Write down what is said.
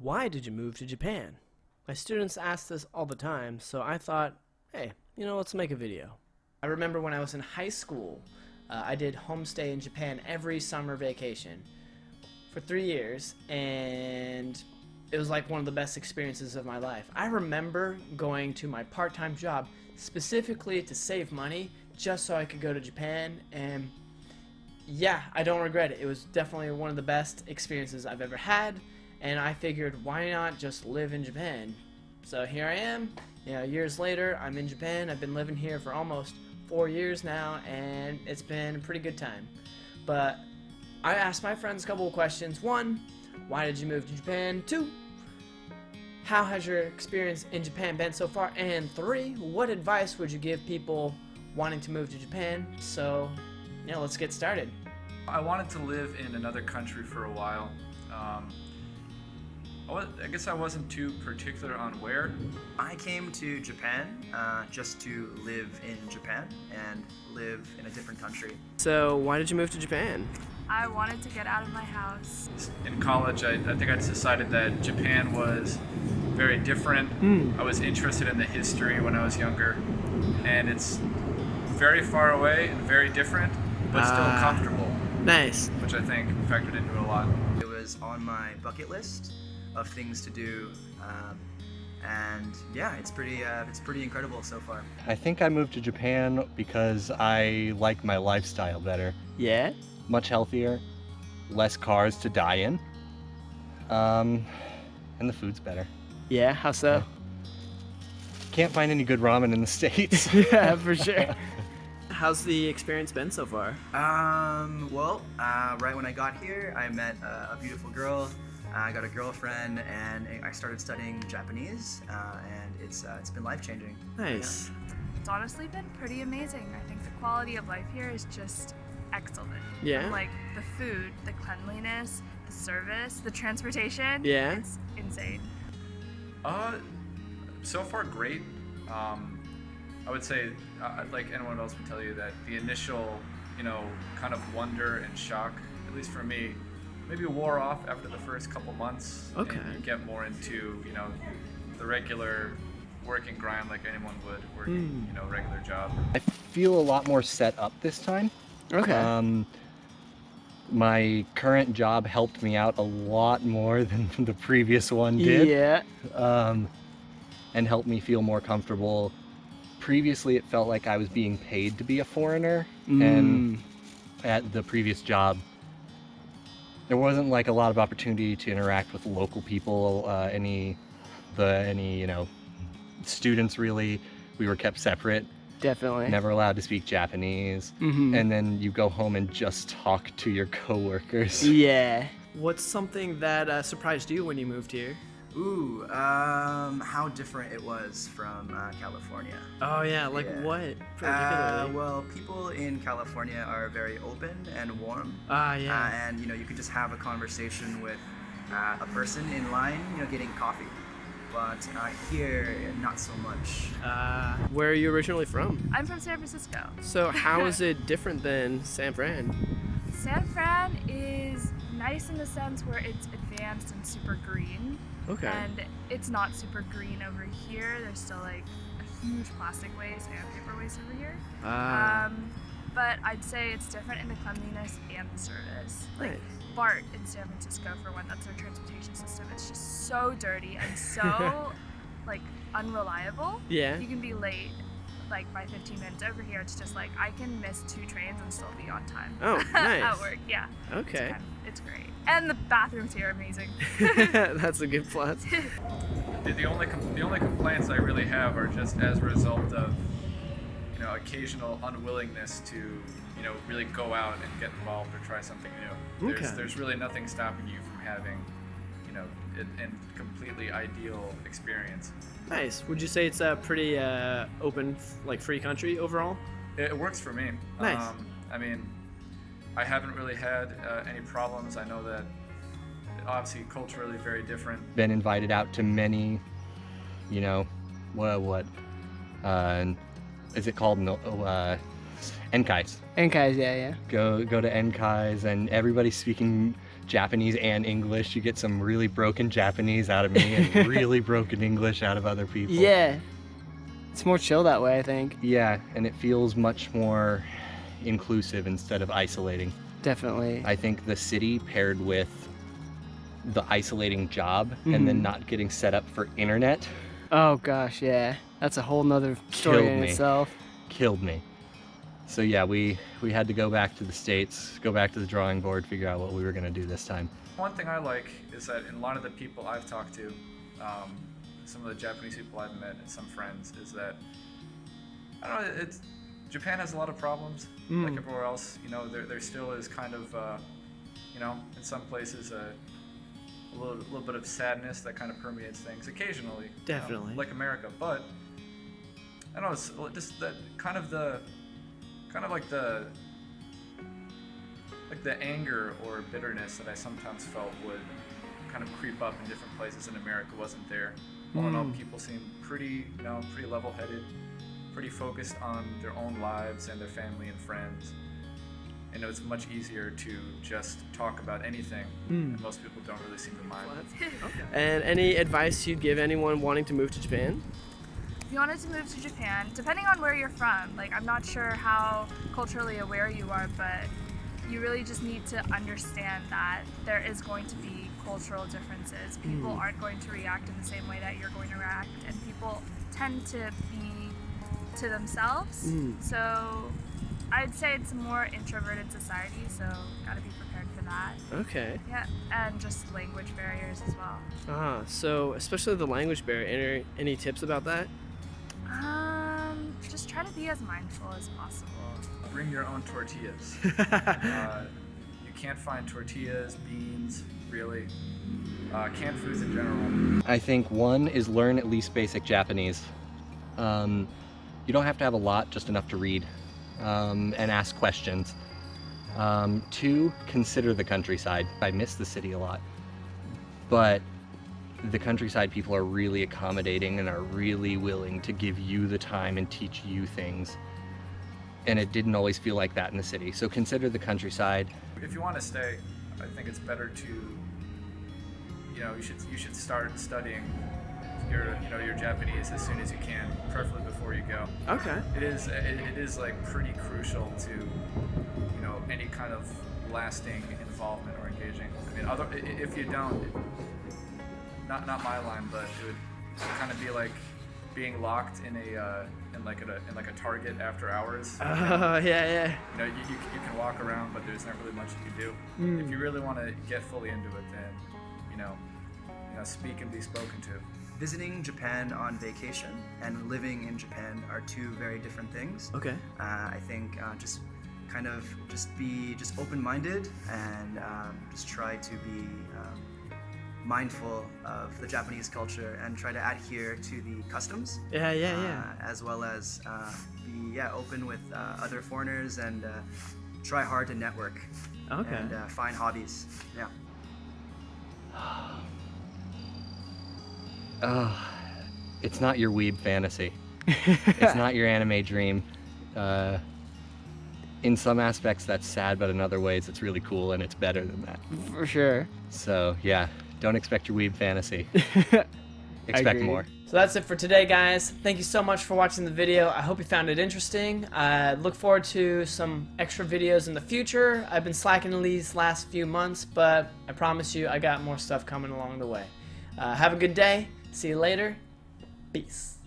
Why did you move to Japan? My students ask this all the time, so I thought, hey, let's make a video. I remember when I was in high school, I did homestay in Japan every summer vacation for 3 years, and it was like one of the best experiences of my life. I remember going to my part-time job specifically to save money just so I could go to Japan, and yeah, I don't regret it. It was definitely one of the best experiences I've ever had, and I figured, why not just live in Japan? So here I am, years later, I'm in Japan. I've been living here for almost 4 years now, and it's been a pretty good time. But I asked my friends a couple of questions. 1, why did you move to Japan? 2, how has your experience in Japan been so far? And 3, what advice would you give people wanting to move to Japan? So, let's get started. I wanted to live in another country for a while. I guess I wasn't too particular on where. I came to Japan just to live in Japan and live in a different country. So, why did you move to Japan? I wanted to get out of my house. In college, I think I decided that Japan was very different. I was interested in the history when I was younger, and it's very far away and very different, but still comfortable. Nice. Which I think factored into it a lot. It was on my bucket list of things to do, and yeah, it's pretty incredible so far. I think I moved to Japan because I like my lifestyle better. Yeah? Much healthier, less cars to die in, and the food's better. Yeah, how so? Can't find any good ramen in the States. Yeah, for sure. How's the experience been so far? Right when I got here, I met a beautiful girl. I got a girlfriend, and I started studying Japanese, and it's been life-changing. Nice. Yeah. It's honestly been pretty amazing. I think the quality of life here is just excellent. Yeah? From, the food, the cleanliness, the service, the transportation. Yeah? It's insane. So far great. I would say, like anyone else would tell you, that the initial, kind of wonder and shock, at least for me, maybe wore off after the first couple months. Okay. And you get more into, the regular working grind like anyone would, working, regular job. I feel a lot more set up this time. Okay. My current job helped me out a lot more than the previous one did. Yeah. And helped me feel more comfortable. Previously, it felt like I was being paid to be a foreigner, and at the previous job, there wasn't a lot of opportunity to interact with local people, any students really. We were kept separate. Definitely. Never allowed to speak Japanese. And then you go home and just talk to your coworkers. Yeah. What's something that surprised you when you moved here? Ooh, how different it was from California. Oh yeah, what particularly? Well, people in California are very open and warm. Yeah. And you could just have a conversation with a person in line, getting coffee. But here, not so much. Where are you originally from? I'm from San Francisco. So how is it different than San Fran? San Fran is nice in the sense where it's advanced and super green. Okay. And it's not super green over here. There's still a huge plastic waste and paper waste over here. But I'd say it's different in the cleanliness and the service. Nice. BART in San Francisco, for one, that's their transportation system. It's just so dirty and so unreliable. Yeah. You can be late by 15 minutes. Over here, it's just I can miss 2 trains and still be on time. Oh, nice. At work, yeah. Okay. It's great. And the bathrooms here are amazing. That's a good plus. The only complaints I really have are just as a result of, occasional unwillingness to, really go out and get involved or try something new. There's really nothing stopping you from having, a completely ideal experience. Nice. Would you say it's a pretty open, free country overall? It works for me. Nice. I haven't really had any problems. I know that obviously culturally very different. Been invited out to many, is it called? Enkais. Enkais, yeah. Go to Enkais, and everybody's speaking Japanese and English. You get some really broken Japanese out of me and really broken English out of other people. Yeah. It's more chill that way, I think. Yeah, and it feels much more inclusive instead of isolating. Definitely. I think the city paired with the isolating job and then not getting set up for internet Oh gosh, yeah. That's a whole nother story Killed in me. itself. killed me. So yeah, we had to go back to the States, go back to the drawing board, figure out what we were going to do this time. One thing I like is that in a lot of the people I've talked to, some of the Japanese people I've met and some friends, is that, I don't know, Japan has a lot of problems, like everywhere else. You know, there still is kind of, you know, in some places a little bit of sadness that kind of permeates things occasionally. Definitely. You know, like America, but I don't know, it's just that kind of like the anger or bitterness that I sometimes felt would kind of creep up in different places in America wasn't there. All in all, people seem pretty level-headed, pretty focused on their own lives and their family and friends. And it's much easier to just talk about anything, and most people don't really seem to mind. And any advice you'd give anyone wanting to move to Japan? If you wanted to move to Japan, depending on where you're from, like I'm not sure how culturally aware you are, but you really just need to understand that there is going to be cultural differences. People aren't going to react in the same way that you're going to react, and people tend to be to themselves. So I'd say it's a more introverted society, so gotta be prepared for that. Okay. Yeah, and just language barriers as well. So especially the language barrier, any tips about that? Just try to be as mindful as possible. Bring your own tortillas. You can't find tortillas, beans, really. Canned foods in general. I think one is learn at least basic Japanese. You don't have to have a lot, just enough to read and ask questions. Two, consider the countryside. I miss the city a lot, but the countryside people are really accommodating and are really willing to give you the time and teach you things. And it didn't always feel like that in the city. So consider the countryside. If you want to stay, I think it's better to, you should start studying your Japanese as soon as you can, preferably before you go. Okay. It is like pretty crucial to, any kind of lasting involvement or engaging. I mean, if you don't, not my line, but it would kind of be like being locked in a Target after hours. Yeah. You can walk around, but there's not really much you can do. If you really want to get fully into it, then speak and be spoken to. Visiting Japan on vacation and living in Japan are two very different things. Okay. I think just be open-minded and just try to be mindful of the Japanese culture and try to adhere to the customs. Yeah. As well as be open with other foreigners and try hard to network. Okay. And find hobbies. Yeah. It's not your weeb fantasy. It's not your anime dream. In some aspects that's sad, but in other ways it's really cool and it's better than that. For sure. So yeah, don't expect your weeb fantasy. I Expect agree. more. So that's it for today, guys. Thank you so much for watching the video. I hope you found it interesting. Look forward to some extra videos in the future. I've been slacking these last few months, but I promise you I got more stuff coming along the way. Have a good day. See you later. Peace.